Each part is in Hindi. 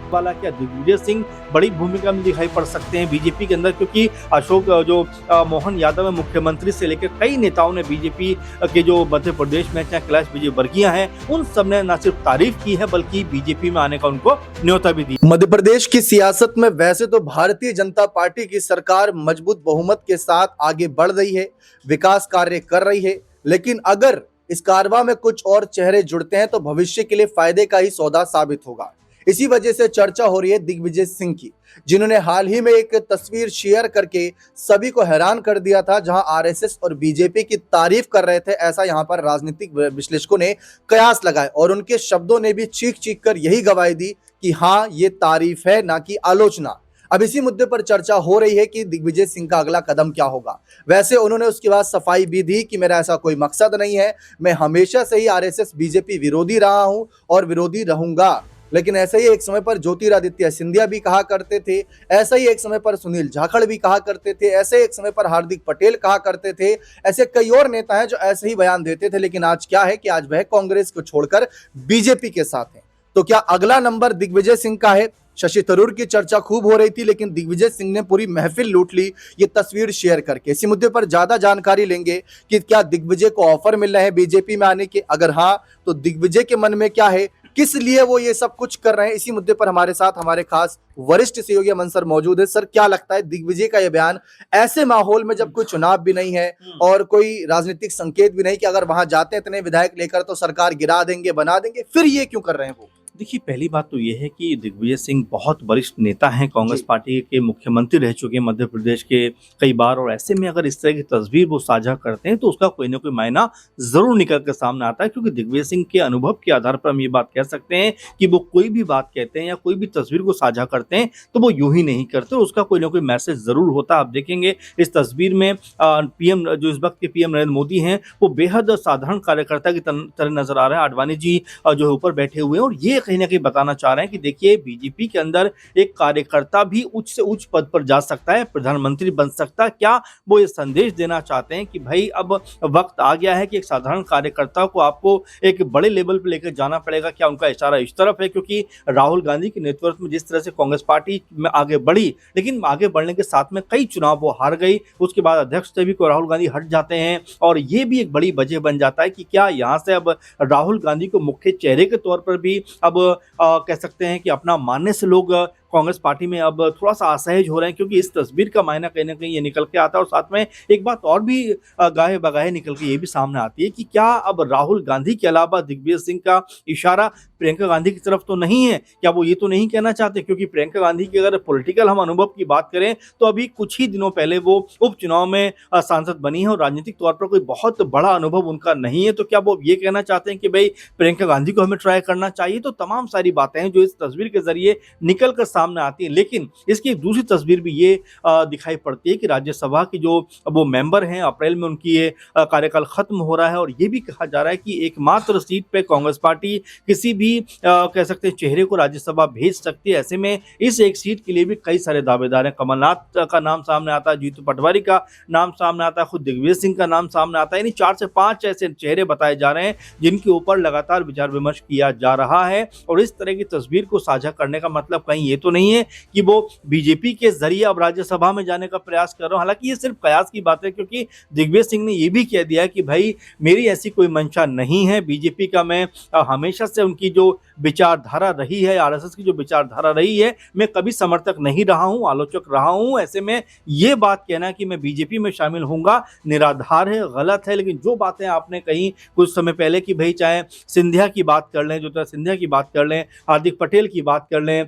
वाला क्या दिग्विजय सिंह बड़ी भूमिका में दिखाई पड़ सकते हैं बीजेपी के अंदर, क्योंकि अशोक जो मोहन यादव है मुख्यमंत्री से लेकर कई नेताओं ने बीजेपी के जो मध्य प्रदेश में चाहे कैलाश विजयवर्गीय हैं उन सब ने न सिर्फ तारीफ की है बल्कि बीजेपी में आने का उनको न्योता भी दी। मध्य प्रदेश की सियासत में वैसे तो भारतीय जनता पार्टी की सरकार मजबूत बहुमत के साथ आगे बढ़ रही है, विकास कार्य कर रही है, लेकिन अगर इस कारवां में कुछ और चेहरे जुड़ते हैं तो भविष्य के लिए फायदे का ही सौदा साबित होगा। इसी वजह से चर्चा हो रही है दिग्विजय सिंह की, जिन्होंने हाल ही में एक तस्वीर शेयर करके सभी को हैरान कर दिया था, जहां आरएसएस और बीजेपी की तारीफ कर रहे थे। ऐसा यहां पर राजनीतिक विश्लेषकों ने कयास लगाए और उनके शब्दों ने भी चीख चीख कर यही गवाही दी कि हाँ, ये तारीफ है ना कि आलोचना। अब इसी मुद्दे पर चर्चा हो रही है कि दिग्विजय सिंह का अगला कदम क्या होगा। वैसे उन्होंने उसके बाद सफाई भी दी कि मेरा ऐसा कोई मकसद नहीं है, मैं हमेशा से ही आरएसएस बीजेपी विरोधी रहा हूं और विरोधी रहूंगा। लेकिन ऐसा ही एक समय पर ज्योतिरादित्य सिंधिया भी कहा करते थे, ऐसा ही एक समय पर सुनील जाखड़ भी कहा करते थे, ऐसे एक समय पर हार्दिक पटेल कहा करते थे, ऐसे कई और नेता हैं जो ऐसे ही बयान देते थे। लेकिन आज क्या है कि आज वह कांग्रेस को छोड़कर बीजेपी के साथ हैं। तो क्या अगला नंबर दिग्विजय सिंह का है? शशि थरूर की चर्चा खूब हो रही थी, लेकिन दिग्विजय सिंह ने पूरी महफिल लूट ली ये तस्वीर शेयर करके। इसी मुद्दे पर ज्यादा जानकारी लेंगे कि क्या दिग्विजय को ऑफर मिल रहे हैं बीजेपी में आने के, अगर हाँ तो दिग्विजय के मन में क्या है, किस लिए वो ये सब कुछ कर रहे हैं। इसी मुद्दे पर हमारे साथ हमारे खास वरिष्ठ सहयोगी अमन सर मौजूद है। सर, क्या लगता है दिग्विजय का ये बयान ऐसे माहौल में जब कोई चुनाव भी नहीं है और कोई राजनीतिक संकेत भी नहीं कि अगर वहां जाते हैं इतने विधायक लेकर तो सरकार गिरा देंगे, बना देंगे, फिर ये क्यों कर रहे हैं वो? देखिए, पहली बात तो ये है कि दिग्विजय सिंह बहुत वरिष्ठ नेता हैं, कांग्रेस पार्टी के मुख्यमंत्री रह चुके हैं मध्य प्रदेश के कई बार, और ऐसे में अगर इस तरह की तस्वीर वो साझा करते हैं तो उसका कोई ना कोई मायना जरूर निकल कर सामने आता है। क्योंकि दिग्विजय सिंह के अनुभव के आधार पर हम ये बात कह सकते हैं कि वो कोई भी बात कहते हैं या कोई भी तस्वीर को साझा करते हैं तो वो यूं ही नहीं करते, उसका कोई ना कोई मैसेज जरूर होता है। आप देखेंगे इस तस्वीर में पीएम जो इस वक्त के पीएम नरेंद्र मोदी हैं वो बेहद साधारण कार्यकर्ता की तरह नजर आ रहे हैं। आडवाणी जी जो ऊपर बैठे हुए हैं और ये कहीं ना कहीं बताना चाह रहे हैं कि देखिए, बीजेपी के अंदर एक कार्यकर्ता भी उच्च से उच्च पद पर जा सकता है, प्रधानमंत्री बन सकता है। क्या वो ये संदेश देना चाहते हैं कि भाई अब वक्त आ गया है कि एक साधारण कार्यकर्ता को आपको एक बड़े लेवल पर लेकर जाना पड़ेगा? क्या उनका इशारा इस तरफ है? क्योंकि राहुल गांधी के नेतृत्व में जिस तरह से कांग्रेस पार्टी में आगे बढ़ी, लेकिन आगे बढ़ने के साथ में कई चुनाव वो हार गई, उसके बाद अध्यक्ष से भी राहुल गांधी हट जाते हैं और ये भी एक बड़ी वजह बन जाता है कि क्या यहाँ से अब राहुल गांधी को मुख्य चेहरे के तौर पर भी अब कह सकते हैं कि अपना मानने से लोग कांग्रेस पार्टी में अब थोड़ा सा असहज हो रहे हैं। क्योंकि इस तस्वीर का मायना कहीं ना कहीं ये निकल के आता है और साथ में एक बात और भी गाहे बगाहे निकल के ये भी सामने आती है कि क्या अब राहुल गांधी के अलावा दिग्विजय सिंह का इशारा प्रियंका गांधी की तरफ तो नहीं है? क्या वो ये तो नहीं कहना चाहते? क्योंकि प्रियंका गांधी की अगर पॉलिटिकल हम अनुभव की बात करें तो अभी कुछ ही दिनों पहले वो उपचुनाव में सांसद बनी है और राजनीतिक तौर पर कोई बहुत बड़ा अनुभव उनका नहीं है। तो क्या वो ये कहना चाहते हैं कि भाई प्रियंका गांधी को हमें ट्राई करना चाहिए? तो तमाम सारी बातें हैं जो इस तस्वीर के जरिए निकल कर सामने आती है। लेकिन इसकी एक दूसरी तस्वीर भी ये दिखाई पड़ती है कि राज्यसभा की जो वो मेंबर हैं, अप्रैल में उनकी ये कार्यकाल खत्म हो रहा है और ये भी कहा जा रहा है कि एकमात्र सीट पे कांग्रेस पार्टी किसी भी कह सकते हैं चेहरे को राज्यसभा भेज सकती है। ऐसे में इस एक सीट के लिए भी कई सारे दावेदार हैं। कमलनाथ का नाम सामने आता है, जीतू पटवारी का नाम सामने आता है, खुद दिग्विजय सिंह का नाम सामने आता है। यानी 4 से 5 ऐसे चेहरे बताए जा रहे हैं जिनके ऊपर लगातार विचार विमर्श किया जा रहा है। और इस तरह की तस्वीर को साझा करने का मतलब कहीं ये तो नहीं है कि वो बीजेपी के जरिए अब राज्यसभा में जाने का प्रयास कर रहे हो। हालांकि ये सिर्फ कयास की बात है, क्योंकि दिग्विजय सिंह ने ये भी कह दिया कि भाई मेरी ऐसी कोई मंशा नहीं है। बीजेपी का मैं हमेशा से उनकी जो विचारधारा रही है, आरएसएस की जो विचारधारा रही है, मैं कभी समर्थक नहीं रहा हूं, आलोचक रहा हूं। ऐसे में ये बात कहना कि मैं बीजेपी में शामिल होऊंगा निराधार है, गलत है। लेकिन जो बातें आपने कही कुछ समय पहले कि भाई चाहे सिंधिया की बात कर लें, जो सिंधिया की बात कर लें, हार्दिक पटेल की बात कर लें,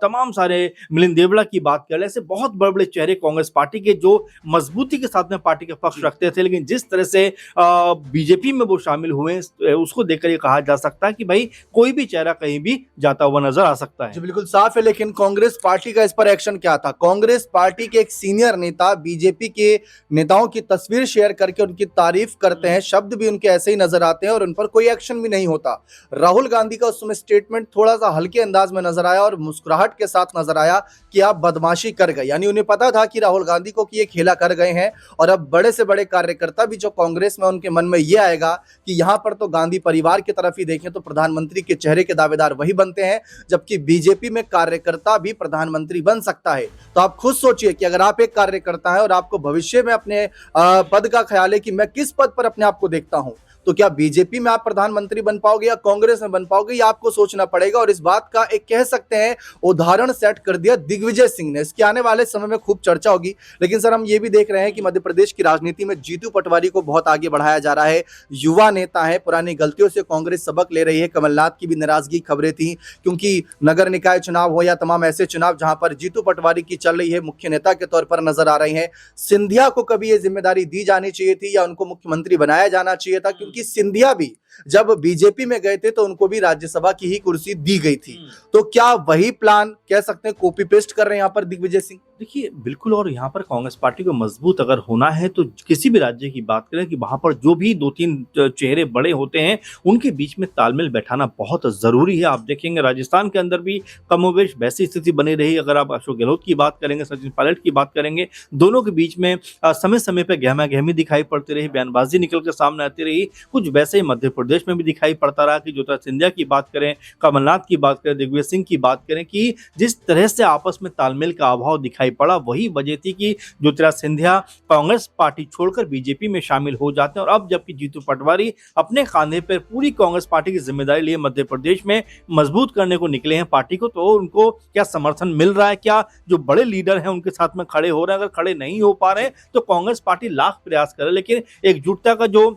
तमाम सारे मिलिंद देवड़ा की बात कर लें, ऐसे बहुत बड़े बड़े चेहरे कांग्रेस पार्टी के जो मजबूती के साथ में पार्टी के पक्ष रखते थे, लेकिन जिस तरह से बीजेपी में वो शामिल हुए उसको देखकर ये कहा जा सकता है कि भाई कोई भी चेहरा कहीं भी जाता हुआ नजर आ सकता है। जी बिल्कुल साफ है। लेकिन कांग्रेस पार्टी का इस पर एक्शन क्या था? कांग्रेस पार्टी के एक सीनियर नेता बीजेपी के नेताओं की तस्वीर शेयर करके उनकी तारीफ करते हैं, शब्द भी उनके ऐसे ही नजर आते हैं और उन पर कोई एक्शन भी नहीं होता। राहुल गांधी का उस समय स्टेटमेंट थोड़ा सा हल्के अंदाज में नजर आया और मुस्कुराहट के साथ नजर आया कि आप बदमाशी कर गए। यानी उन्हें पता था कि राहुल गांधी को कि ये खेला कर गए हैं और अब बड़े से बड़े कार्यकर्ता भी जो कांग्रेस में, उनके मन में ये आएगा कि यहां पर तो गांधी परिवार की तरफ ही देखें तो प्रधानमंत्री के चेहरे के दावेदार वही बनते हैं, जबकि बीजेपी में कार्यकर्ता भी प्रधानमंत्री बन सकता है। तो आप खुद सोचिए कि अगर आप एक कार्यकर्ता हैं और आपको भविष्य में अपने पद का ख्याल है कि मैं किस पद पर अपने आप को देखता हूं, तो क्या बीजेपी में आप प्रधानमंत्री बन पाओगे या कांग्रेस में बन पाओगे, ये आपको सोचना पड़ेगा। और इस बात का एक कह सकते हैं उदाहरण सेट कर दिया दिग्विजय सिंह ने। इसके आने वाले समय में खूब चर्चा होगी। लेकिन सर, हम ये भी देख रहे हैं कि मध्य प्रदेश की राजनीति में जीतू पटवारी को बहुत आगे बढ़ाया जा रहा है। युवा नेता है, पुरानी गलतियों से कांग्रेस सबक ले रही है। कमलनाथ की भी नाराजगी खबरें थी, क्योंकि नगर निकाय चुनाव हो या तमाम ऐसे चुनाव जहां पर जीतू पटवारी की चल रही है, मुख्य नेता के तौर पर नजर आ रहे हैं। सिंधिया को कभी यह जिम्मेदारी दी जानी चाहिए थी या उनको मुख्यमंत्री बनाया जाना चाहिए था, क्योंकि सिंधिया भी जब बीजेपी में गए थे तो उनको भी राज्यसभा की ही कुर्सी दी गई थी। तो क्या वही प्लान कह सकते हैं कॉपी पेस्ट कर रहे हैं यहाँ पर दिग्विजय सिंह? देखिए, बिल्कुल। और यहाँ पर कांग्रेस पार्टी को मजबूत अगर होना है तो किसी भी राज्य की बात करें कि वहां पर जो भी 2-3 चेहरे बड़े होते हैं उनके बीच में तालमेल बैठाना बहुत जरूरी है। आप देखेंगे राजस्थान के अंदर भी कमोवेश वैसी स्थिति बनी रही। अगर आप अशोक गहलोत की बात करेंगे, सचिन पायलट की बात करेंगे, दोनों के बीच में समय समय पर गहमा गहमी दिखाई पड़ती रही, बयानबाजी निकल कर सामने आती रही। कुछ वैसे ही मध्य प्रदेश में भी दिखाई पड़ता रहा कि ज्योतिरादित्य सिंधिया की बात करें, कमलनाथ की बात करें, दिग्विजय सिंह की बात करें, कि जिस तरह से आपस में तालमेल का अभाव दिखाई पड़ा, वही वजह थी कि ज्योतिरादित्य सिंधिया कांग्रेस पार्टी छोड़कर बीजेपी में शामिल हो जाते हैं। और अब जबकि जीतू पटवारी अपने खांधे पर पूरी कांग्रेस पार्टी की जिम्मेदारी लिए मध्य प्रदेश में मजबूत करने को निकले हैं पार्टी को, तो उनको क्या समर्थन मिल रहा है? क्या जो बड़े लीडर हैं उनके साथ में खड़े हो रहे हैं? अगर खड़े नहीं हो पा रहे हैं तो कांग्रेस पार्टी लाख प्रयास करे, लेकिन एकजुटता का जो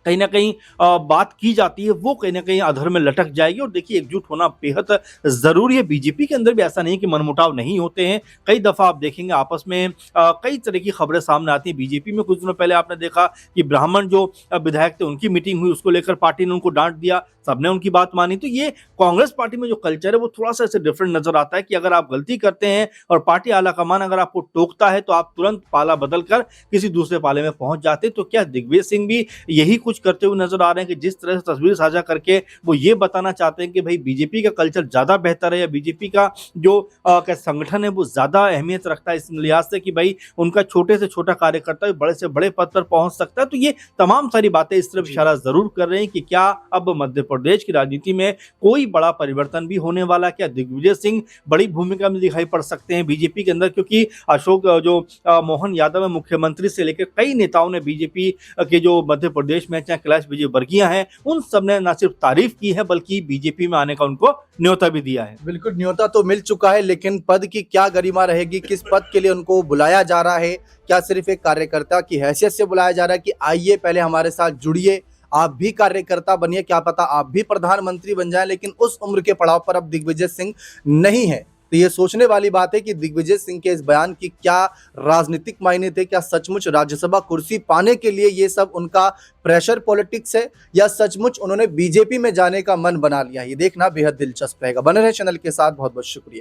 कहीं ना कहीं बात की जाती है वो कहीं ना कहीं अधर में लटक जाएगी। और देखिए, एकजुट होना बेहद जरूरी है। बीजेपी के अंदर भी ऐसा नहीं है कि मनमुटाव नहीं होते हैं। कई दफा आप देखेंगे आपस में कई तरह की खबरें सामने आती हैं। बीजेपी में कुछ दिनों पहले आपने देखा कि ब्राह्मण जो विधायक थे उनकी मीटिंग हुई, उसको लेकर पार्टी ने उनको डांट दिया, सबने उनकी बात मानी। तो ये कांग्रेस पार्टी में जो कल्चर है वो थोड़ा सा ऐसे डिफरेंट नजर आता है कि अगर आप गलती करते हैं और पार्टी आला कमान अगर आपको टोकता है तो आप तुरंत पाला बदल कर किसी दूसरे पाले में पहुंच जाते। तो क्या दिग्विजय सिंह भी यही कुछ करते हुए नजर आ रहे हैं कि जिस तरह से तस्वीर साझा करके वो ये बताना चाहते हैं कि भाई बीजेपी का कल्चर ज्यादा बेहतर है या बीजेपी का जो संगठन है वो ज्यादा अहमियत रखता है इस लिहाज से कि भाई उनका छोटे से छोटा कार्यकर्ता भी बड़े से बड़े पद पर पहुंच सकता है। तो ये तमाम सारी बातें इस तरफ इशारा जरूर कर रहे हैं कि क्या अब मध्य प्रदेश की राजनीति में कोई बड़ा परिवर्तन भी होने वाला? क्या दिग्विजय सिंह बड़ी भूमिका में दिखाई पड़ सकते हैं बीजेपी के अंदर? क्योंकि अशोक जो मोहन यादव है, मुख्यमंत्री से लेकर कई नेताओं ने बीजेपी के जो मध्य प्रदेश में चाहे कैलाश विजयवर्गीय हैं, उन सब ने न सिर्फ तारीफ की है बल्कि बीजेपी में आने का उनको न्योता भी दिया है। बिल्कुल, न्योता तो मिल चुका है, लेकिन पद की क्या गरिमा रहेगी? किस पद के लिए उनको बुलाया जा रहा है? क्या सिर्फ एक कार्यकर्ता की हैसियत से बुलाया जा रहा है कि आइए पहले हमारे साथ जुड़िए, आप भी कार्यकर्ता बनिए, क्या पता आप भी प्रधानमंत्री बन जाएं? लेकिन उस उम्र के पड़ाव पर अब दिग्विजय सिंह नहीं है। तो ये सोचने वाली बात है कि दिग्विजय सिंह के इस बयान की क्या राजनीतिक मायने थे? क्या सचमुच राज्यसभा कुर्सी पाने के लिए ये सब उनका प्रेशर पॉलिटिक्स है, या सचमुच उन्होंने बीजेपी में जाने का मन बना लिया? ये देखना बेहद दिलचस्प रहेगा। बने रहे चैनल के साथ, बहुत बहुत शुक्रिया।